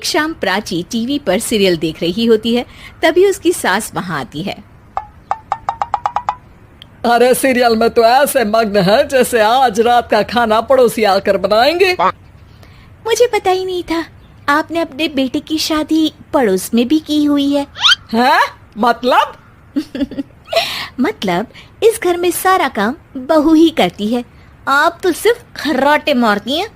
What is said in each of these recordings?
एक शाम प्राची टीवी पर सीरियल देख रही होती है। तभी उसकी सास वहां आती है। अरे सीरियल में तो ऐसे मग्न है जैसे आज रात का खाना पड़ोसी आकर बनाएंगे। मुझे पता ही नहीं था आपने अपने बेटे की शादी पड़ोस में भी की हुई है। हैं? मतलब? मतलब इस घर में सारा काम बहू ही करती है, आप तो सिर्फ खर्राटे मारती हैं।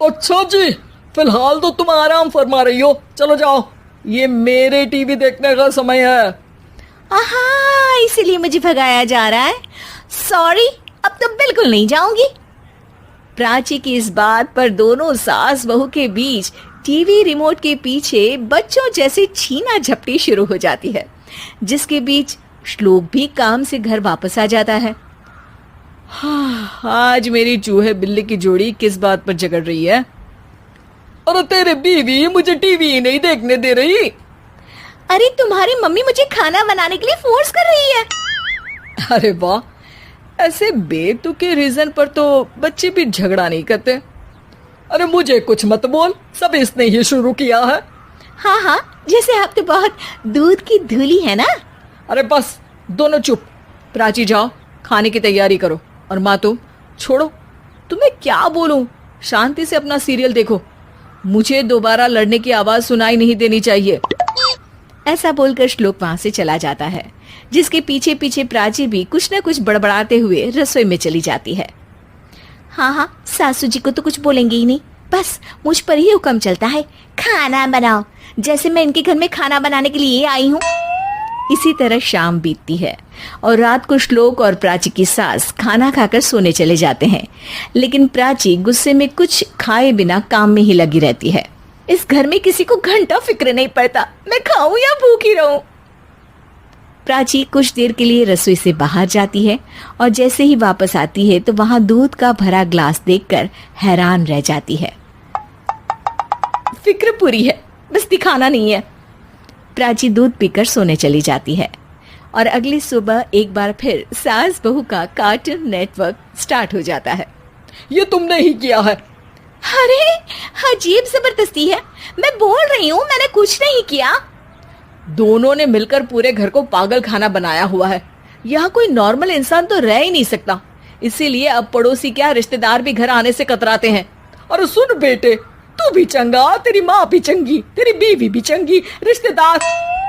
अच्छा जी, फिलहाल तो तुम आराम फरमा रही हो, चलो जाओ, ये मेरे टीवी देखने का समय है। आहा, इसीलिए मुझे भगाया जा रहा है। सॉरी, अब तो बिल्कुल नहीं जाऊंगी। प्राची की इस बात पर दोनों सास बहू के बीच टीवी रिमोट के पीछे बच्चों जैसे छीना झपटी शुरू हो जाती है, जिसके बीच श्लोक भी काम से घर वापस आ जाता है। आज मेरी चूहे बिल्ली की जोड़ी किस बात पर झगड़ रही है? अरे तेरे बीवी मुझे टीवी नहीं देखने दे रही। अरे तुम्हारी मम्मी मुझे खाना बनाने के लिए फोर्स कर रही है। अरे वाह, ऐसे बेतुके रीजन पर तो बच्चे भी झगड़ा नहीं करते। अरे मुझे कुछ मत बोल, सब इसने ही शुरू किया है। हाँ हाँ, जैसे आप तो बहुत दूध की धूली है ना। अरे बस, दोनों चुप। प्राची जाओ, खाने की तैयारी करो। और माँ तुम छोड़ो, तुम्हें क्या बोलूं, शांति से अपना सीरियल देखो, मुझे दोबारा लड़ने की आवाज सुनाई नहीं देनी चाहिए। ऐसा बोलकर श्लोक वहां से चला जाता है, जिसके पीछे पीछे प्राची भी कुछ न कुछ बड़बड़ाते हुए रसोई में चली जाती है। हाँ हाँ, सासू जी को तो कुछ बोलेंगे ही नहीं, बस मुझ पर ही हुक्म चलता है, खाना बनाओ, जैसे मैं इनके घर में खाना बनाने के लिए आई हूँ। इसी तरह शाम बीतती है और रात को श्लोक और प्राची की सास खाना खाकर सोने चले जाते हैं, लेकिन प्राची गुस्से में कुछ खाए बिना काम में ही लगी रहती है। इस घर में किसी को घंटा फिक्र नहीं पड़ता, मैं खाऊं या भूखी रहूं। प्राची कुछ देर के लिए रसोई से बाहर जाती है और जैसे ही वापस आती है तो वहां दूध का भरा ग्लास देखकर हैरान रह जाती है। फिक्र पूरी है, बस दिखाना नहीं है। प्राची दूध पीकर सोने चली जाती है और अगली सुबह एक बार फिर सास बहू का कार्टून नेटवर्क स्टार्ट हो जाता है। ये तुमने ही किया है। अरे अजीब जबरदस्ती है, मैं बोल रही हूँ मैंने कुछ नहीं किया। दोनों ने मिलकर पूरे घर को पागल खाना बनाया हुआ है। यहाँ कोई नॉर्मल इंसान तो रह ही नहीं सकता, इसीलिए अब पड़ोसी क्या रिश्तेदार भी घर आने से कतराते हैं। और सुन बेटे, तू भी चंगा, तेरी माँ भी चंगी, तेरी बीवी भी चंगी, रिश्तेदार।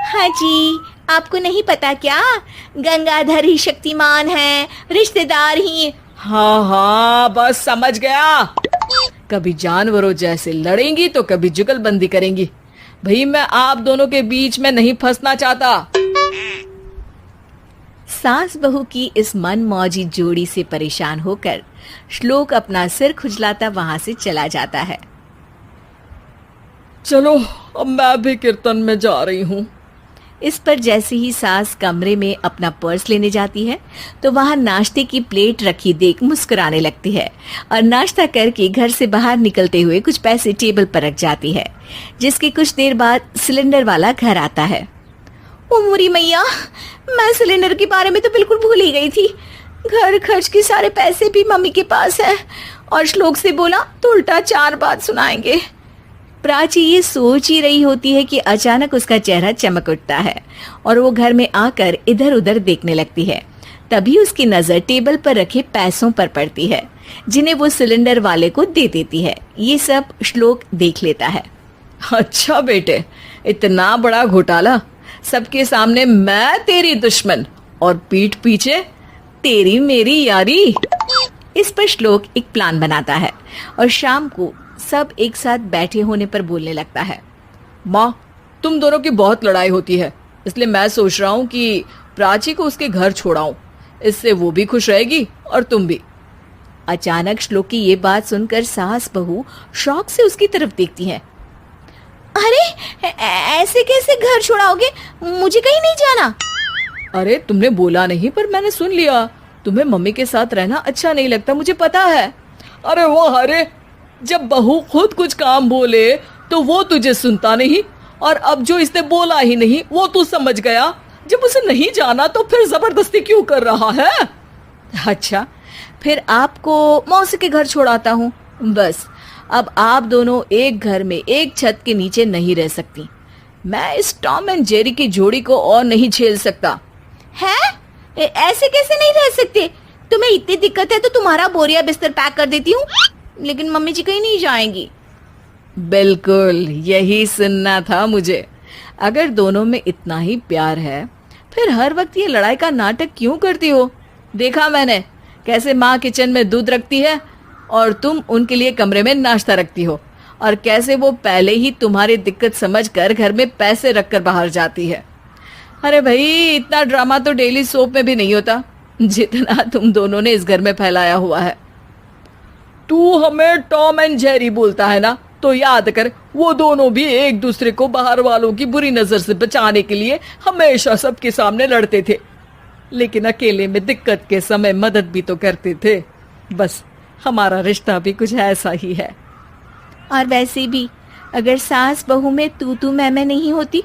हाँ जी, आपको नहीं पता क्या, गंगाधर ही शक्तिमान है, रिश्तेदार ही। हाँ हाँ, बस समझ गया। कभी जानवरों जैसे लड़ेंगी तो कभी जुगलबंदी करेंगी। भाई मैं आप दोनों के बीच में नहीं फंसना चाहता। सास बहू की इस मनमौजी जोड़ी से परेशान होकर श्लोक अपना सिर खुजलाता वहां से चला जाता है। चलो अब मैं भी कीर्तन में जा रही हूँ। इस पर जैसे ही सास कमरे में अपना पर्स लेने जाती है तो वहां नाश्ते की प्लेट रखी देख मुस्कुराने लगती है और नाश्ता करके घर से बाहर निकलते हुए कुछ पैसे टेबल पर रख जाती है, जिसके कुछ देर बाद सिलेंडर वाला घर आता है। ओ मुरी मैया, मैं सिलेंडर के बारे में तो बिल्कुल भूल ही गई थी। घर खर्च के सारे पैसे भी मम्मी के पास है और श्लोक से बोला तो उल्टा 4 बात सुनाएंगे। प्राची ये सोच ही रही होती है कि अचानक उसका चेहरा चमक उठता है और वो घर में आकर इधर उधर देखने लगती है। तभी उसकी नजर टेबल पर रखे पैसों पर पड़ती है, जिन्हें वो सिलेंडर वाले को दे देती है। ये सब श्लोक देख लेता है। अच्छा बेटे, इतना बड़ा घोटाला, सबके सामने मैं तेरी दुश्मन और पीठ पीछे तेरी मेरी यारी। इस पर श्लोक एक प्लान बनाता है और शाम को सब एक साथ बैठे होने पर बोलने लगता है। माँ, तुम दोनों की बहुत लड़ाई होती है, इसलिए मैं सोच रहा हूँ कि प्राची को उसके घर छोड़ाऊं, इससे वो भी खुश रहेगी और तुम भी। अचानक श्लोक की ये बात सुनकर सास बहू शौक से उसकी तरफ देखती हैं। अरे ऐसे कैसे घर छोड़ाओगे, मुझे कहीं नहीं जाना। अरे तुमने बोला नहीं पर मैंने सुन लिया, तुम्हें मम्मी के साथ रहना अच्छा नहीं लगता, मुझे पता है। अरे वो अरे, जब बहू खुद कुछ काम बोले तो वो तुझे सुनता नहीं, और अब जो इसने बोला ही नहीं वो तू समझ गया। जब उसे नहीं जाना तो फिर जबरदस्ती क्यों कर रहा है? अच्छा, फिर आपको मौसी के घर छोड़ाता हूँ, बस अब आप दोनों एक घर में एक छत के नीचे नहीं रह सकती। मैं इस टॉम एंड जेरी की जोड़ी को और नहीं झेल सकता। है? ऐसे कैसे नहीं रह सकते? तुम्हें इतनी दिक्कत है तो तुम्हारा बोरिया बिस्तर पैक कर देती हूँ, लेकिन मम्मी जी कहीं नहीं जाएंगी। बिल्कुल यही सुनना था मुझे। अगर दोनों में इतना ही प्यार है फिर हर वक्त ये लड़ाई का नाटक क्यों करती हो? देखा मैंने कैसे माँ किचन में दूध रखती है और तुम उनके लिए कमरे में नाश्ता रखती हो, और कैसे वो पहले ही तुम्हारी दिक्कत समझकर घर में पैसे रखकर बाहर जाती है। अरे भाई, इतना ड्रामा तो डेली सोप में भी नहीं होता जितना तुम दोनों ने इस घर में फैलाया हुआ है। तू हमें टॉम एंड जेरी बोलता है ना, तो याद कर वो दोनों भी एक दूसरे को बाहर वालों की बुरी नजर से बचाने के लिए हमेशा सबके सामने लड़ते थे, लेकिन अकेले में दिक्कत के समय मदद भी तो करते थे। बस हमारा रिश्ता भी कुछ ऐसा ही है। और वैसे भी अगर सास बहू में तू मैं नहीं होती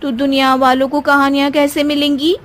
तो दुनिया वालों को कहानियां कैसे मिलेंगी?